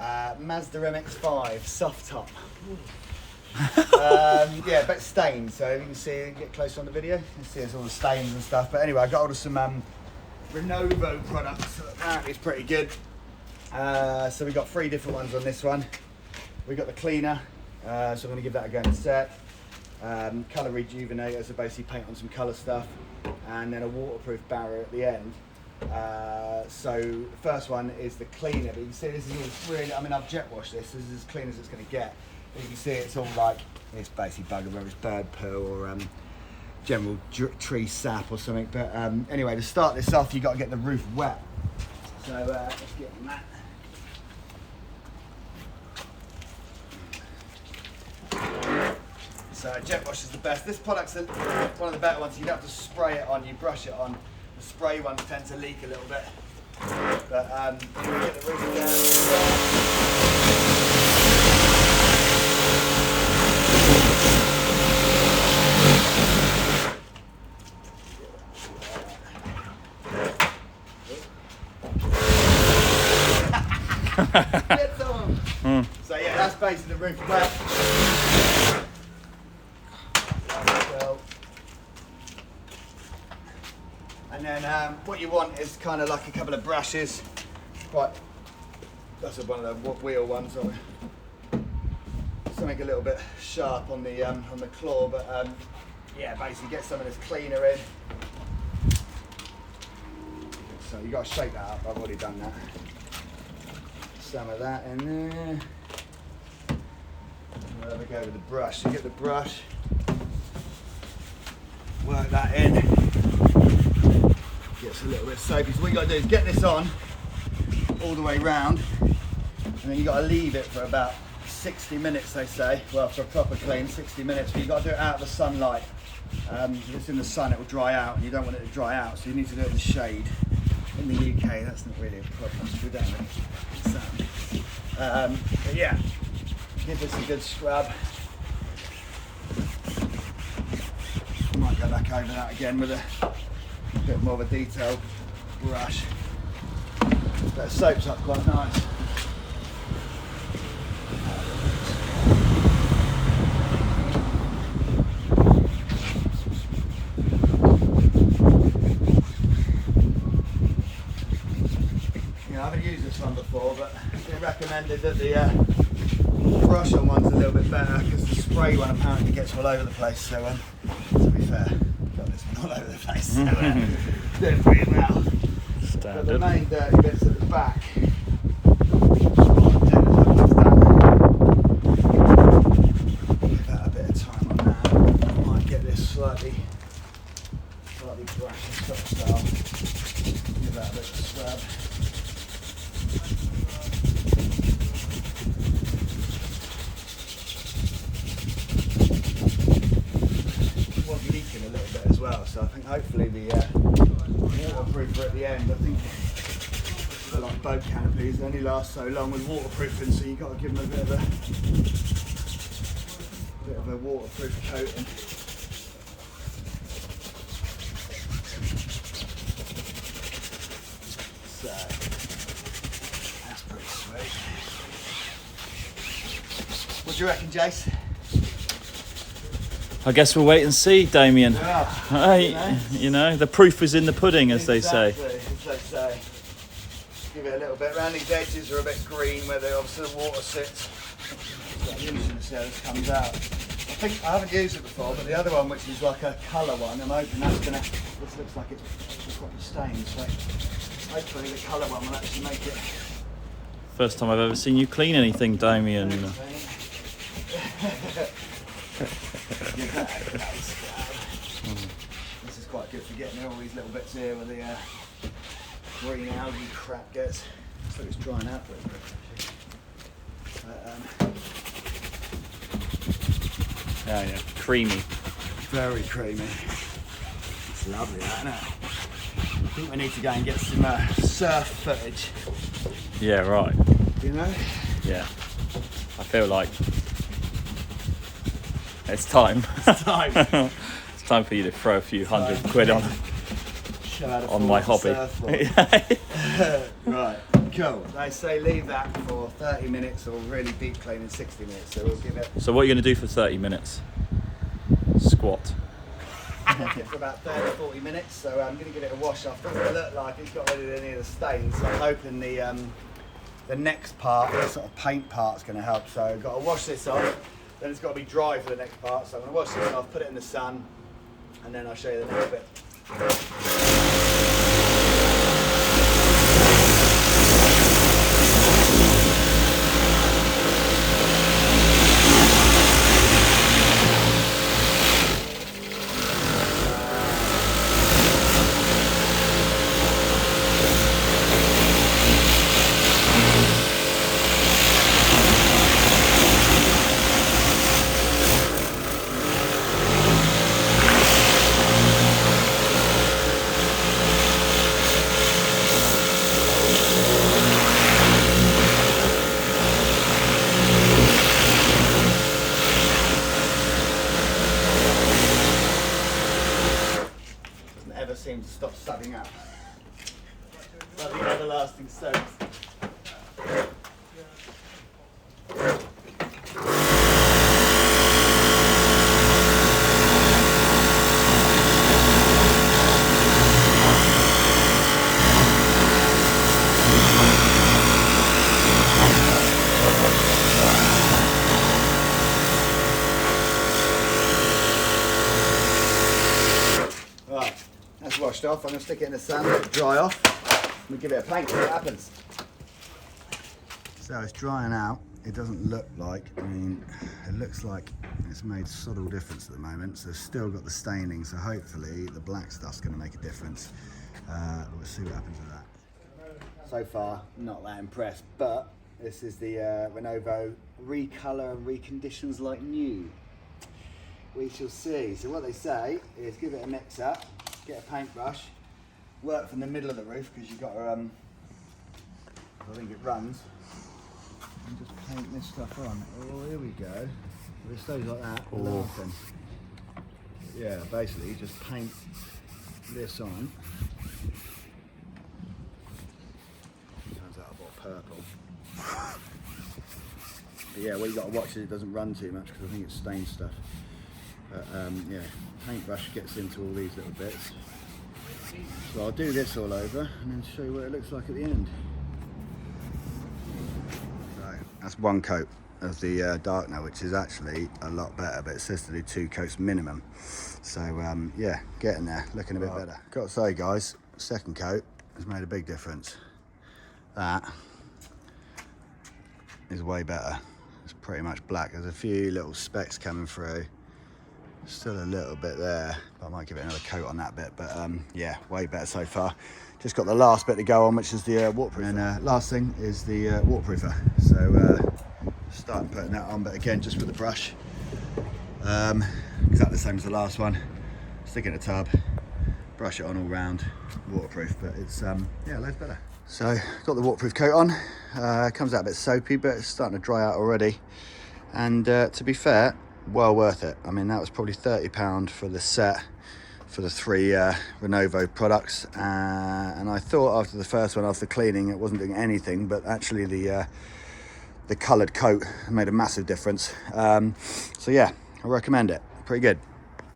Mazda MX-5 soft top. Yeah, but stained, so you can see, get close on the video, you can see there's all the stains and stuff. But anyway, I got hold of some Renovo products, so apparently it's pretty good. So we got 3 different ones on this one. We got the cleaner, so I'm going to give that a go in a sec. Colour rejuvenator, so basically paint on some colour stuff, and then a waterproof barrier at the end. So the first one is the cleaner, but you can see this is all really, I mean, I've jet washed this is as clean as it's going to get. But you can see it's all like, it's basically bugger, whether it's bird poo or general tree sap or something. But anyway, to start this off, you've got to get the roof wet. So let's get on that. So jet wash is the best. This product's one of the better ones. You don't have to spray it on, you brush it on. The spray ones tend to leak a little bit. But you get the roof down. Get some. So yeah, that's basically the roof wet. And then what you want is kind of like a couple of brushes. That's one of the wheel ones. Something a little bit sharp on the claw, but yeah, basically get some of this cleaner in. So you got to shake that up. I've already done that. Some of that in there. There we go with the brush. So you get the brush, work that in. Gets a little bit soapy. So what you got to do is get this on all the way round, and then you got to leave it for about 60 minutes, they say. Well, for a proper clean, 60 minutes. But you got to do it out of the sunlight. If it's in the sun, it will dry out, and you don't want it to dry out, so you need to do it in the shade. In the UK, that's not really a problem. So we don't really but yeah, give this a good scrub. Might go back over that again with a bit more of a detailed brush. But it soaks up quite nice. I haven't used this one before, but they recommended that the brush on one's a little bit better because the spray one apparently gets all over the place. So to be fair, I've got this one all over the place. So doing pretty well. But the main dirty bits at the back. Give that a bit of time on that. I might get this slightly brush and stuff style. Give that a bit of a scrub. Leaking a little bit as well, so I think hopefully the waterproofer at the end, I think they're like boat canopies, they only last so long with waterproofing, so you've got to give them a bit of a waterproof coating. So that's pretty sweet. What do you reckon, Jace? I guess we'll wait and see, Damien. Yeah, Hey, you know, the proof is in the pudding, as they say. As they say. Give it a little bit. Around these edges are a bit green where obviously the water sits. So I'm using to see how this comes out. I think I haven't used it before, but the other one, which is like a colour one, I'm hoping that's gonna. This looks like it's proper stained, so hopefully the colour one will actually make it. First time I've ever seen you clean anything, Damien. This is quite good for getting all these little bits here where the green algae crap gets. So it's drying out pretty quick. Yeah, creamy. Very creamy. It's lovely, that, isn't it? I think we need to go and get some surf footage. Yeah, right. You know? Yeah. I feel like it's time. It's time. It's time for you to throw a few £100 on my hobby. Right, cool. Cool. They say leave that for 30 minutes or really deep clean in 60 minutes. So we'll give it. So what are you going to do for 30 minutes? Squat. For about 30 40 minutes. So I'm going to give it a wash off. Doesn't look like it's got rid of any of the stains. So I'm hoping the next part, the sort of paint part, is going to help. So I've got to wash this off. Then it's got to be dry for the next part. So I'm going to wash this off, put it in the sun, and then I'll show you the next bit. Never seems to stop subbing out. Bloody everlasting soaps. Right. That's washed off. I'm going to stick it in the sun, let it dry off. We'll give it a paint, see what happens. So it's drying out. It doesn't look like, I mean, it looks like it's made subtle difference at the moment. So it's still got the staining, so hopefully the black stuff's going to make a difference. We'll see what happens with that. So far, not that impressed, but this is the Renovo Recolor and Reconditions Like New. We shall see. So what they say is give it a mix up, get a paintbrush, work from the middle of the roof because you've got to, I think it runs, and just paint this stuff on. Oh, here we go. It stays like that. Oh. Yeah, basically just paint this on. Turns out I bought purple. But yeah, what you got to watch is it doesn't run too much because I think it's stained stuff. But yeah, paintbrush gets into all these little bits. So I'll do this all over and then show you what it looks like at the end. So that's one coat of the darkener, which is actually a lot better, but it says to do 2 coats minimum. So yeah, getting there, looking a bit better. Got to say guys, second coat has made a big difference. That is way better. It's pretty much black. There's a few little specks coming through. Still a little bit there, but I might give it another coat on that bit. But yeah, way better so far. Just got the last bit to go on, which is the waterproof. And last thing is the waterproofer. So starting putting that on, but again, just with the brush. Exactly the same as the last one. Stick it in a tub, brush it on all round, waterproof. But it's yeah, loads better. So got the waterproof coat on. Comes out a bit soapy, but it's starting to dry out already. And to be fair, well worth it. I mean, that was probably £30 for the set for the 3 Renovo products, and I thought after the first one, after cleaning, it wasn't doing anything, but actually the coloured coat made a massive difference. So yeah, I recommend it. Pretty good.